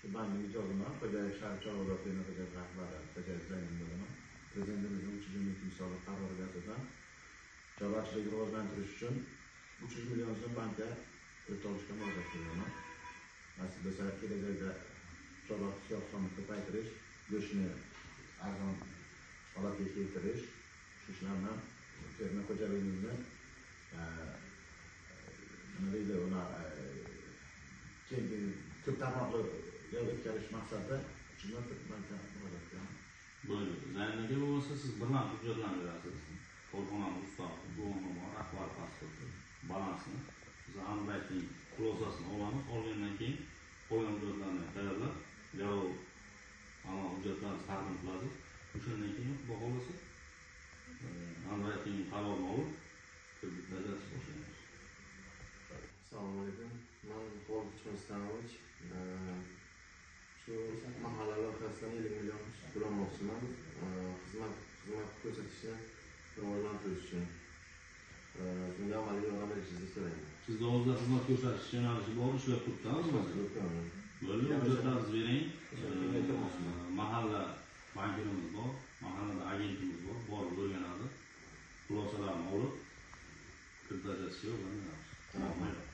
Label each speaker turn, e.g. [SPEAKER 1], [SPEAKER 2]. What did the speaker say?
[SPEAKER 1] Şu bankın icazına Kocaeli Şahit Çorlu'da Kocaeli rahbari Kocaeli Zayn'ın bölümü Prezidentimizin 3. misalı kararı yasadan çabaçılığı rivojlantirish uchun 300 milyon so'm bankka pul olishga murojaat qilaman. Nasib bo'lsa kelajakda chorva qishloq sonini ko'paytirish, go'shtni arzon holatga keltirish, shu ishlarni fermer xo'jaligimizni nima deydi uni ko'p tarmoqli yo'lga o'tkazish maqsadida bankka murojaat qilaman.
[SPEAKER 2] Bo'ldi. Zaynga bo'lsa siz birman hujjatlarni berasiz. Korxonani ustavi, guvohnoma, rahbar pasporti, balansni, biz Anbayning xulosasini olamiz. Olgandan keyin qolgan hujjatlarni tayyorlab, garov ana hujjatlarni taqdim qilasiz. O'shandan keyin xudo xolasa Anbayning qarorini olib, kreditlarni boshlaymiz.
[SPEAKER 3] Assalomu alaykum. Men Xolid Chostanovic. Shu mahalla loyihasidan 50 million pul olmoqchiman. Xizmat ko'rsatishni rivojlantirish uchun. Bunga amaliy yordam berishingizni so'rayman.
[SPEAKER 2] Sizda o'zida xizmat ko'rsatish yo'nalishi bor, ishlab turibsizmi? Bo'ldi, hujjatlaringizni bering. Mahalla bankirimiz bor, mahallada agentimiz bor, borib o'rganadi. Xulosalarni olib, kredit ajratishga yordam beramiz.